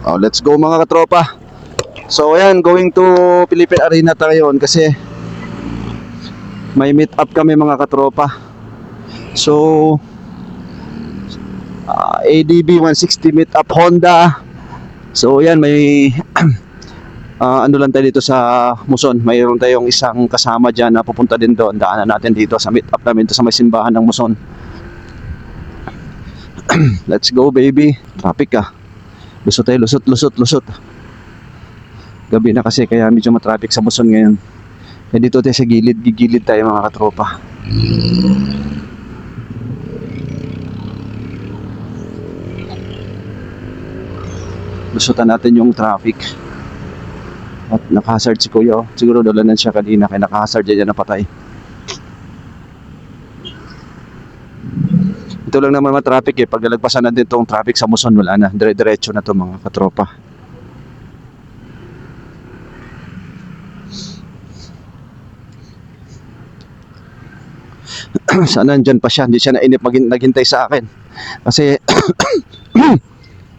Oh, let's go mga katropa. So ayan, going to Philippine Arena tayo kasi may meet up kami mga katropa. So ADB 160 meet up Honda. So ayan, may ano lang tayo dito sa Muson. Mayroon tayong isang kasama dyan na pupunta din doon. Daanan natin dito sa meet up namin dito sa may simbahan ng Muson. Let's go baby. Traffic ah. Lusot tayo, lusot. Gabi na kasi kaya medyo matraffic sa Muson ngayon. Kaya dito tayo sa gilid tayo mga katropa. Lusutan natin yung traffic. At nakahazard si Kuya. Siguro dalanan siya kanina kaya nakahazard dyan napatay. Ito lang naman matraffic pag nalagpasan natin itong traffic sa Muson, wala na. Dire-diretso na to mga katropa. Sana nandyan pa siya. Hindi siya nainip naghintay sa akin. Kasi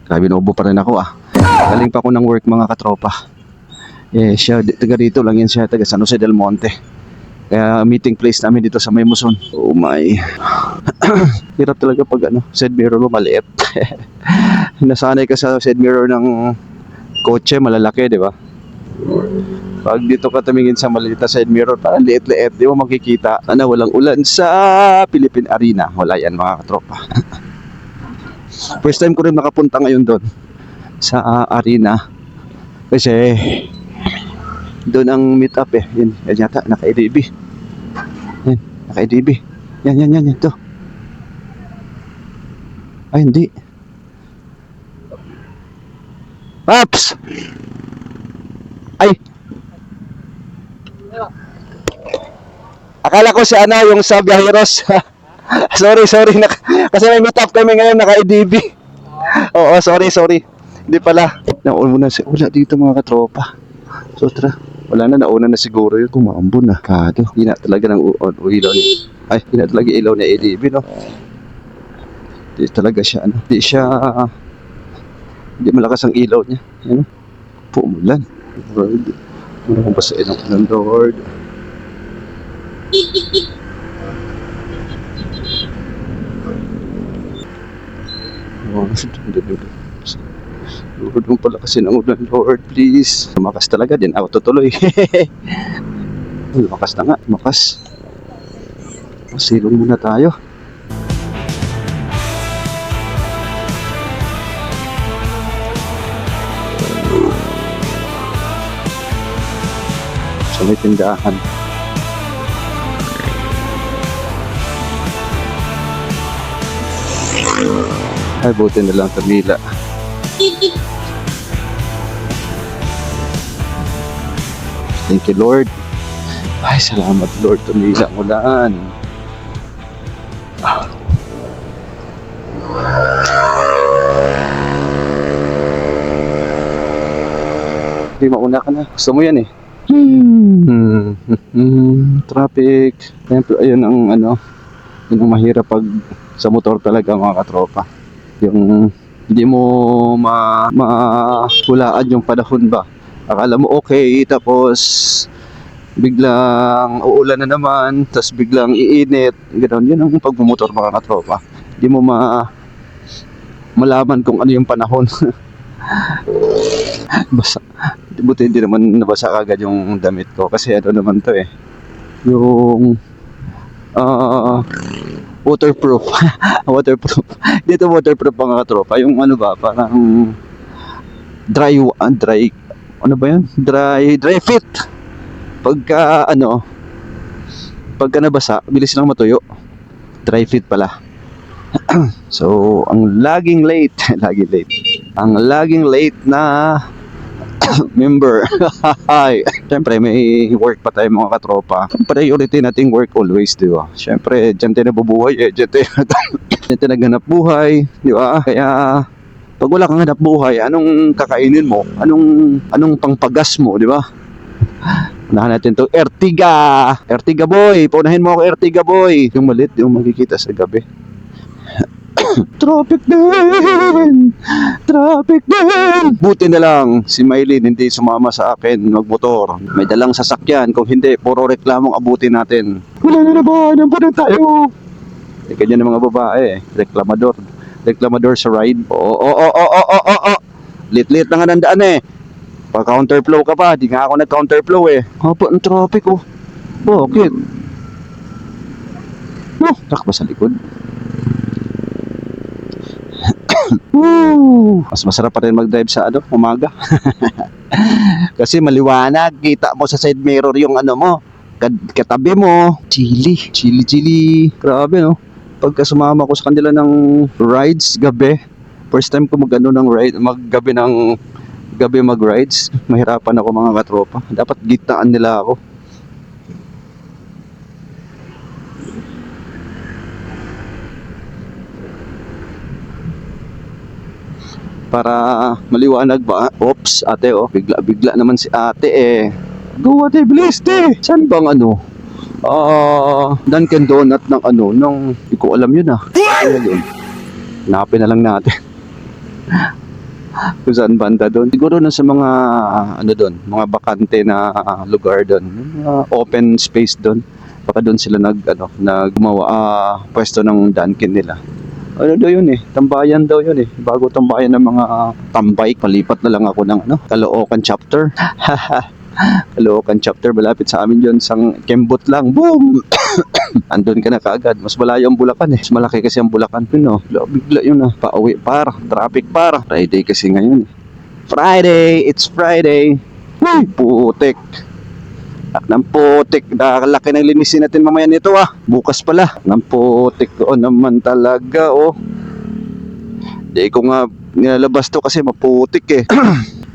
grabe, naubo pa rin ako ah. Galing pa ako ng work mga katropa. Siya taga dito lang yan siya. Taga San Jose del Monte. Kaya meeting place namin dito sa may Muson. Oh my. Hirap talaga pag side mirror mo maliit. Nasanay ka sa side mirror ng kotse malalaki, di ba? Pag dito ka tumingin sa maliit na side mirror, parang liit-liit, di mo makikita. Walang ulan sa Philippine Arena. Wala yan mga katropa. First time ko rin makapunta ngayon doon sa arena. Kasi doon ang meet up Yan yata, naka-ADB. Yan, naka-ADB. Yan, to. Ay, hindi. Paps! Ay! Akala ko si yung sa Biaheros. sorry. Kasi may meet up kami ngayon, naka-ADB. Oo, sorry. Hindi pala. Wala dito mga katropa. So tara, wala na, nauna na siguro yun. Kumambon na. Kado, hindi na talaga ng ilaw ni. Ay, hindi na talaga ilaw ni ADB, no? Hindi talaga siya, hindi malakas ang ilaw niya. Yan, pumulan. Lord, ano kung basain ng Lord? Lord, yung palakasin ang ulan, Lord, please. Lumakas talaga din, ako tutuloy. Lumakas na nga, lumakas. Silong muna tayo. Sa may tindahan. Ay, buti na lang tumila. Thank you, Lord. Ay, salamat, Lord. Tumila ang ulan. Hindi, mauna ka na. Gusto mo yan Traffic. Ayun ang yun ang mahirap pag sa motor talaga mga katropa. Yung hindi mo mahulaan yung panahon ba. Akala mo okay, tapos biglang uulan na naman, tapos biglang iinit, ganoon. Yun ang pagmumotor mga katropa. Hindi mo malaman kung ano yung panahon. Basa. Buti hindi naman nabasa agad yung damit ko kasi naman to yung waterproof. Waterproof. Dito waterproof mga katropa. Yung parang dry fit. Pagka nabasa, bilis lang matuyo. Dry fit pala. So, ang laging late na member. Siyempre may work pa tayo mga katropa. Priority nating work always, di ba? Siyempre dyan tayo nabubuhay dyan tayo naghanap buhay, di ba? Kaya pag wala kang hanap buhay, anong kakainin mo? Anong pangpagas mo, di ba? Unahan natin to Ertiga boy, paunahin mo ako Ertiga boy. Yung malit, yung makikita sa gabi. Traffic din! Traffic din! Buti na lang, si Maylin hindi sumama sa akin magmotor. May dalang sasakyan, kung hindi, puro reklamong abutin natin. Wala na naman, naman tayo! Eh, ganyan ng mga babae, reklamador. Reklamador sa ride. Oo. Lit-lit na nga nandaan eh. Pa-counterflow ka pa, di nga ako nag-counterflow eh. Haba ng traffic oh. Bakit? Oh, truck ba sa likod? Mas masarap pa rin mag-drive sa umaga. Kasi maliwanag, kita mo sa side mirror yung mo, katabi mo. Chili. Grabe no. Pagka sumama ko sa kanila ng rides gabi, first time ko gabi mag-rides, mahirapan ako mga katropa. Dapat gitaan nila ako. Para maliwanag ba? Oops, ate oh, bigla naman si ate eh. Go ate, bilis te! Saan bang Dunkin Donut ng hindi ko alam yun ah. Ano yun? Hanapin na lang natin. Kung saan banda doon. Siguro na sa mga mga bakante na lugar doon. Open space doon. Baka doon sila gumawa pwesto ng Dunkin nila. Ano daw yun eh, tambayan daw yun eh. Bago tambayan ng mga tambay, palipat na lang ako ng Caloocan chapter. Caloocan chapter, malapit sa amin yun, sang Kembot lang, boom! Andun ka na kaagad, mas malayo ang Bulacan eh. Mas malaki kasi ang Bulacan yun oh. Bigla yun ah, pauwi traffic Friday kasi ngayon eh. Friday, it's Friday. Uy, putik. Ng putik, nakalaki ng linisin natin mamaya nito ah. Bukas pala. Ng putik ko naman talaga oh. Di ko nga nilalabas to kasi maputik eh.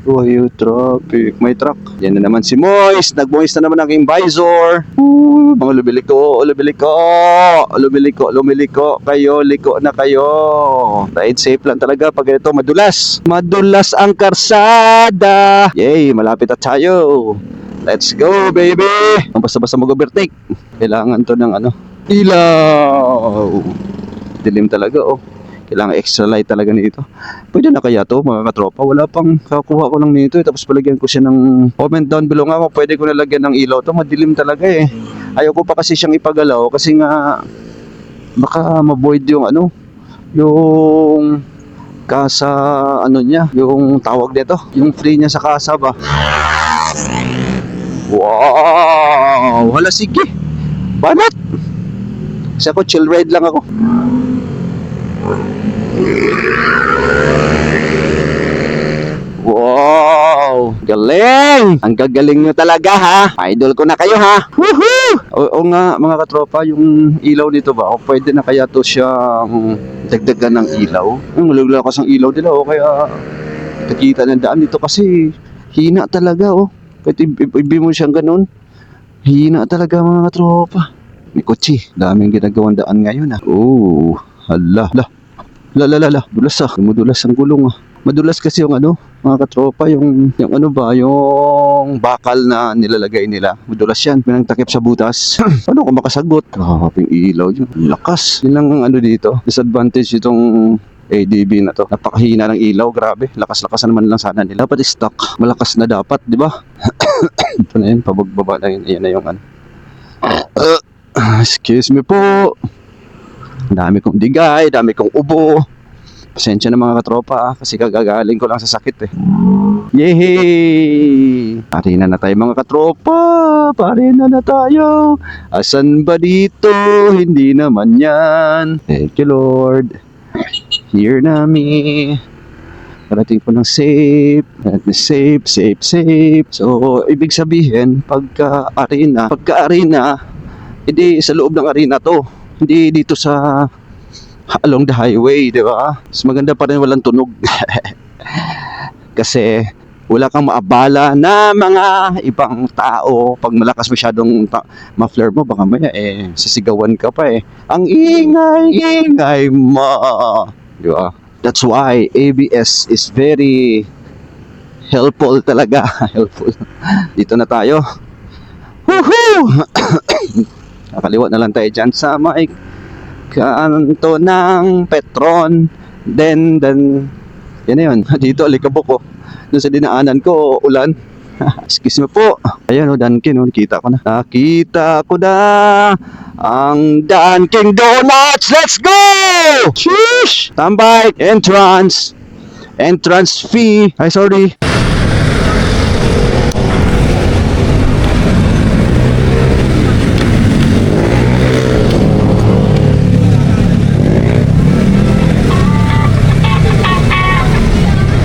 Uy, traffic. May truck. Yan na naman si Moist. Nag-moist na naman ang aking visor. Mga lumiliko kayo, liko na kayo. Ride safe lang talaga pag ito madulas. Madulas ang karsada. Yay, malapit at tayo. Let's go, baby! Ang basta-basta mag-overtake. Kailangan to ng ilaw. Dilim talaga, oh. Kailangan extra light talaga nito. Pwede na kaya to, mga katropa? Wala pang kakuha ko lang nito. Tapos palagyan ko siya ng comment down below nga kung pwede ko nalagyan ng ilaw to. Madilim talaga eh. Ayaw ko pa kasi siyang ipagalaw kasi nga baka ma-void yung yung kasa niya, yung tawag nito, yung free niya sa kasa ba. Wow! Hala, sige. Banat! Kasi ako, chill ride lang ako. Wow! Galing! Ang gagaling nyo talaga ha! Idol ko na kayo ha! Woohoo! Oo nga mga katropa, yung ilaw dito ba? O pwede na kaya to siyang dagdagan ng ilaw? Malulakas ang ilaw nila o kaya nakita ng daan dito kasi hina talaga oh. Kahit ibi mo siyang ganun, hina talaga mga tropa. May kotse, daming ginagawang daan ngayon ah. Oh, hala, dulas ah. Madulas ang gulong ah. Madulas kasi yung mga katropa, yung yung bakal na nilalagay nila. Madulas yan, may takip sa butas. Ano kung makasagot? Kaping ilaw yun. Lakas. Yun lang ang dito. Disadvantage itong ADB na to. Napakahina ng ilaw, grabe. Lakas-lakas naman lang sana nila. Dapat stock. Malakas na dapat, di ba? Ito na yun, pabagbaba na yun. Ayan na yung excuse me po. Dami kong digay, dami kong ubo. Pasensya na mga katropa kasi kagagaling ko lang sa sakit eh. Yehey! Parina na tayo mga katropa. Parina na tayo. Asan ba dito? Hindi naman yan. Thank you Lord. Here na parating ko ng safe. So, ibig sabihin, pagka arena, hindi sa loob ng arena to. Hindi dito sa along the highway, di ba? Mas maganda pa rin walang tunog. Kasi wala kang maabala na mga ibang tao. Pag malakas masyadong muffler mo, baka maya sisigawan ka pa eh. Ang ingay mo. Di ba? That's why ABS is very helpful talaga. Helpful. Dito na tayo. Woohoo! Nakaliwa na lang tayo dyan sa may kanto ng Petron. Then, yan na yun. Dito, Alikabok ko. Doon sa dinaanan ko, ulan. Excuse me po. Ayan o, Dunkin. Nakita ko na. Nakita ko na ang Dunkin Donuts. Let's go! Sheesh! Tambay. Entrance. Entrance fee. Ay, sorry.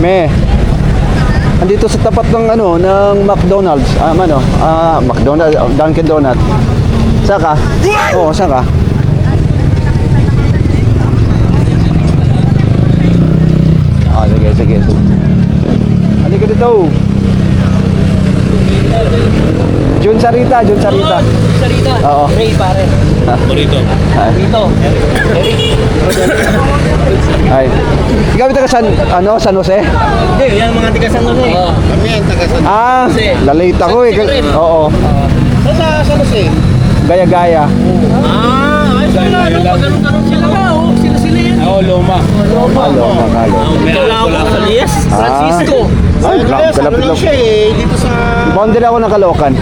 Me, andito sa tapat ng McDonald's. McDonald's, Dunkin Donut. Saka? Oo, saka. Sige. Halika dito. Jun Sarita. Sarita. Oo. Ray, pare. Torito. Rito. Eric. Ay. Ikaw yung taga San Jose? Hindi, yan ang mga tiga San Jose. Kami yan, taga San Ah, lalate ako eh. Oo. Sa San Jose? Gaya-gaya. Ay, sila, ganun sila ba? Sila yan. Oo, Loma. Loma. Calao, Alias, Francisco. Ay, Ano kalapit lang lang. siya eh, dito sa... Boundary ako ng Caloocan.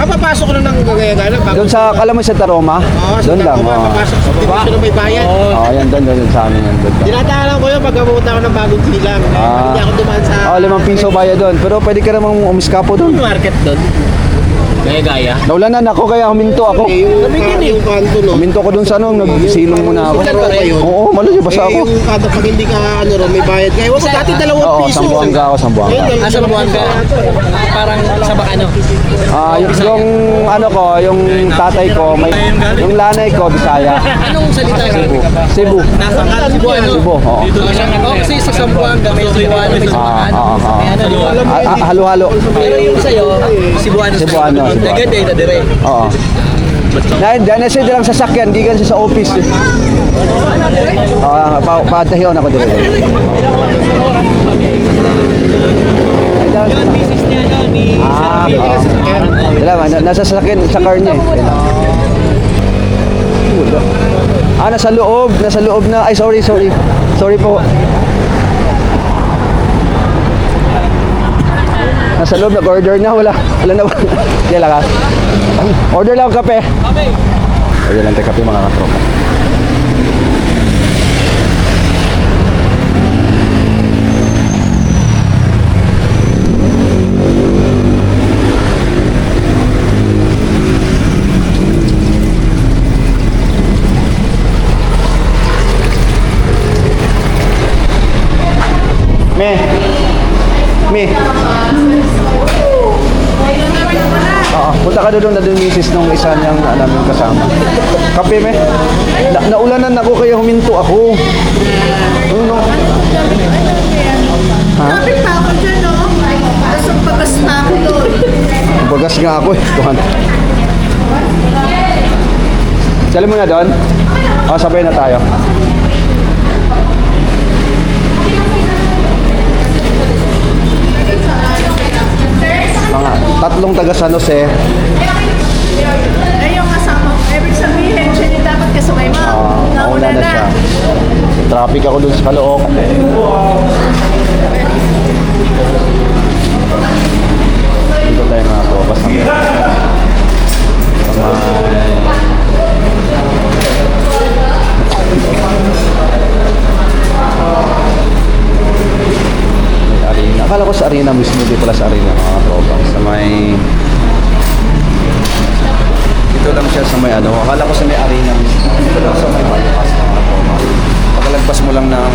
Papasok ko na ng gagaya-gaya. Doon sa Kalamoy sa Taroma. Sa Doon lang. Tacoma, papasok sa division na may bayan. Yan doon sa amin yan. Doon. Dinadaanan ko yun pag pumunta ako ng bagong silang. Hindi ako dumaan sa... 5 piso bayad doon. Pero pwede ka namang umiskapo doon. Market doon. Gaya-gaya. Naulanan ako kaya huminto ako. Yung kanto, no? Huminto ko doon sa nagsilong muna ako. Sudan ba kayo? Oo, malayo basta ako. Yung kanto pag hindi ka may bayad. Kaya wala dati 2 Oo, piso. Sambuanga ako, Sambuanga. Sa Buanga. Parang sa Bacano. Yung tatay ko, yung lanay ko, Bisaya. Anong salita? Cebu. Nasa Cebuano. Cebu, oo. Kasi sa Sambuanga may Cebuano, may Bacano. May ano, di ba? Halo-halo. Pero yung sa'yo, Cebuano. Cebuano. Naganda na dire. Oo. Diyan siya lang sasakyan, di ka siya sa office. Patahiyon ako dito. Business niya doon ni Nasa sasakyan, sa car niya eh. Nasa loob na. Ay, sorry. Sorry po. Nasa loob, nag-order na. Wala na. Yan lang ha. Order lang kape. Order lang tayo kape mga katropa. Me. Punta ka doon na misis nung isa niyang namin kasama. Kape, me. Naulanan ako kaya huminto ako. Ano? Kapit pa ako dyan, no? Tapos ang pagas na ako doon. Bagas nga ako eh. Tuhan. Sali mo na doon? Sabay na tayo. Mga 3 taga San Jose. Ay, yung kasama ko. Ibig sabihin, siya yung dapat kasabay mo. Nauna na siya. Traffic ako dun sa Caloocan. Dito tayo mga tropas namin. Arena. Akala ko sa arena mismo, di pala sa arena mga tropas. Sa may... Dito lang siya sa may akala ko sa may arena mismo. Dito lang sa may bypass mga tropas. Pagkalagpas mo lang ng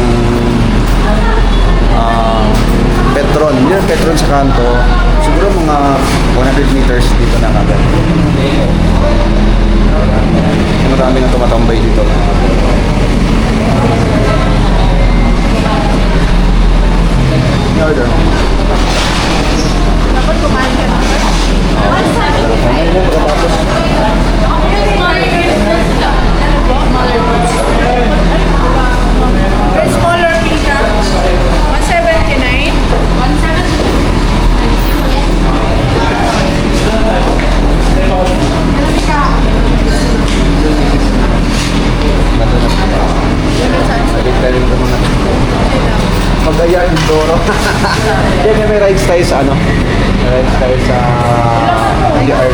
Petron. Hindi yung Petron sa kanto. Siguro mga 100 meters dito na kagad. Marami na tumatambay dito. Order. Dapat kumain ka na. Smaller pizza. 179. 179. Hindi, may rides tayo sa ano? May rides tayo sa VR.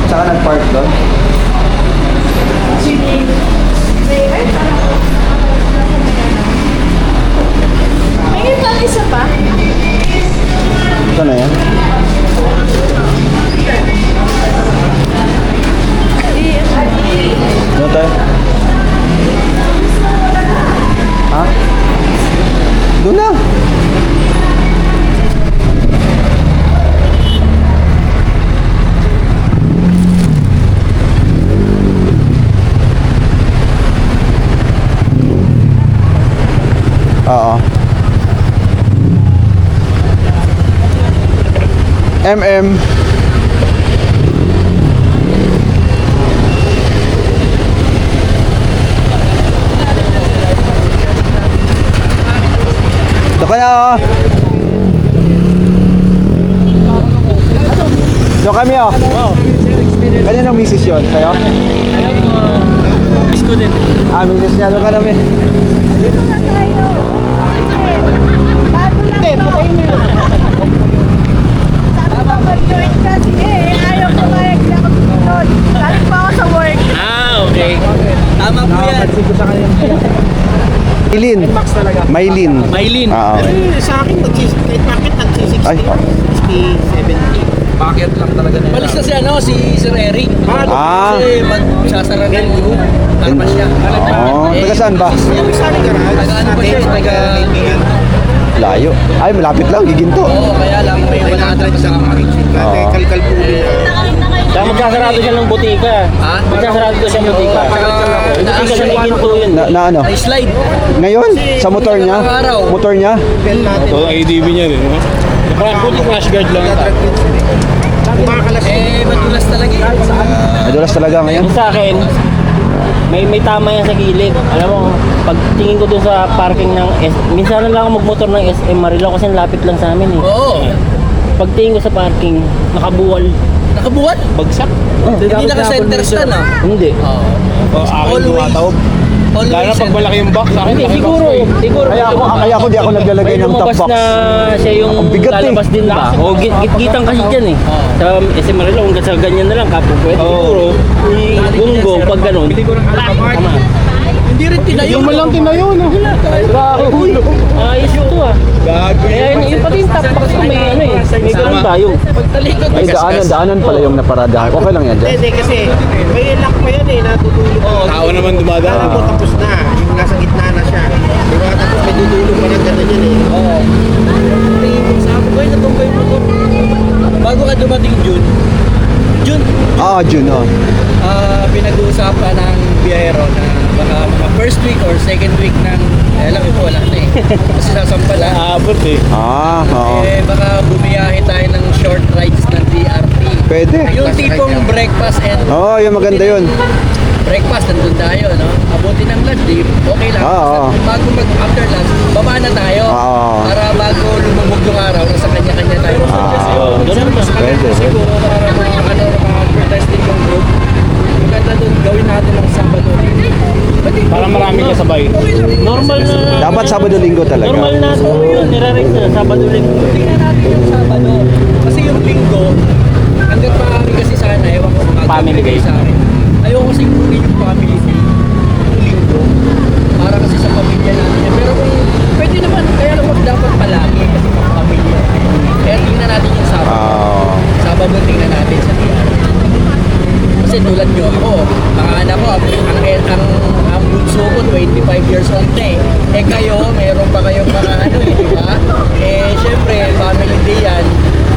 Saka nag-park doon? May iba isa pa? Ito na yan. Ano tayo? Ha? Doon na. Oo. MM. Ito ka na, oh. Ito kami, oh. Kaninong misis yun? Sa'yo? Miss ko din. Ah, misis niya. Ito ka namin. Hindi, patayin mo yun. Sabi ko mag-join ka, sige, ayaw ko mag-join. Galing pa ako sa work. Okay. Tama po yan. Maylin. Max talaga. Maylin. Maylin. Ah, okay. Sa akin, kahit bakit nagsi-60, Ay. 60, 70. Bakit lang talaga na Malis na si Sir Eric. Ah. Kasi magsasara ng group. Tama siya. Oo. Taga saan ba? Yung isa ni garage. Taga ano ba siya? Taga... Layo. Ay, malapit lang. Giginto. Oo, kaya lang may 100 sa kamarin. Dati Oo. kalkal po niya. Kaya magsasarado siya ng butika. Ha? Magsasarado siya ng butika. Hindi kasi naginto yun. Na ano? Na-slide. Ngayon? Sa motor niya? Motor niya? Bell natin. Ito ang ADV niya rin. Parang puti crash guard lang. Kumakalas Madulas talaga eh. Madulas talaga ngayon. Yung sa akin, may tama yan sa gilid. Alam mo, pag tingin ko dun sa parking ng minsan na lang ako magmotor ng SM Marilao kasi lapit lang sa amin eh. Oo. Pag tingin ko sa parking, nakabuwal, Nakabuhat? bagsak. Hindi naka-center stand ah. Hindi. Always. Lalo na pag malaki yung box, hindi, siguro. Kaya ako di ako naglalagay ng top lumabas box. na siya yung Ang bigat eh. lalabas din ba? O gitgitan kasi dyan eh. Sa SM Marilao, kung sa ganyan na lang, kapo pwede. Siguro, gunggong, pag ganun. Tama. Hindi rin tinayo. Yung malang tinayo, no? Grabe. Ayos ito ah. Kaya yung pati yung top box ko may ano eh. May ganun tayo. Pagtalikod. Ay, daanan pala yung naparadahan. Okay lang yan dyan. Hindi kasi may lock pa yan eh, natutulog. Tao naman dumadaan. Alam mo, tapos na. Yung nasa gitna na siya. Di ba? Tapos may tutulog pa ng gano'n yan eh. Oo. Sabi ko, natumbay mo ko. Bago ka dumating June, Ah, June, oh. pinag-uusapan ng biyahero na baka mga first week or second week ng, alam ko wala na eh. Kasi sasampala. Abot eh. Ah, oo. Baka bumiyahe tayo ng short rides ng DRT. Pwede. Yung tipong breakfast and Oo, yung maganda yun. breakfast, nandun tayo, no? Abutin ng lunch, di, okay lang. Oo. Bago mag-after lunch, baba na tayo. Oo. Para bago lumubog yung araw, nasa kanya-kanya tayo. Ganun ba? Pwede. Siguro para ma-advertise din yung group. Maganda doon, gawin natin ng Sabado. Para marami kasabay. Normal na. Dapat Sabado-Linggo talaga. Normal na ito yun. Nirarex na. Sabado linggo. Tingnan natin yung Sabado. Kasi yung Linggo, hanggat maaari kasi sana, ewan ko, Family kayo day. sa akin. Ayoko kasi kunin yung family day. Yung Linggo. Para kasi sa pamilya natin. Pero kung pwede naman, kaya lang wag dapat palagi kasi mga pamilya. Kaya tingnan natin yung Sabado. Oo. Sabado tingnan natin sa DR. Kasi tulad nyo ako, mga anak ko, ang bunso ko, 25 years old na eh. Eh kayo, mayroon pa kayong mga ano eh, di ba? Eh, syempre, family day yan.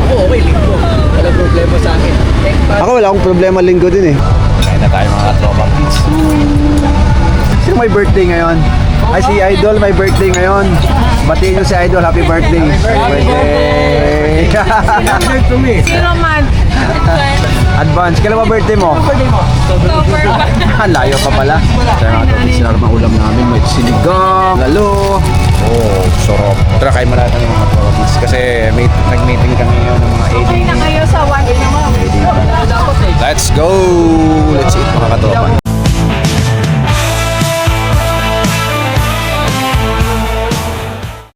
Ako, okay, linggo. Walang problema sa akin. Eh, Ako wala akong problema linggo din eh. Kaya na tayo mga tropa kids. Sino may birthday ngayon? Ay, si Idol may birthday ngayon. Batiin nyo si Idol, happy birthday. Happy birthday. Sino man? Advance. Kailan ba birthday mo? October pa. Layo pa pala. Kaya nga ito, sinarap ang ulam namin. May sinigang, lalo. Oh, sarap. Tara, kain mo natin ng mga province. Kasi nag-meeting kami ngayon ng mga Okay na kayo sa 1 in a month. Let's go! Let's eat mga katropa.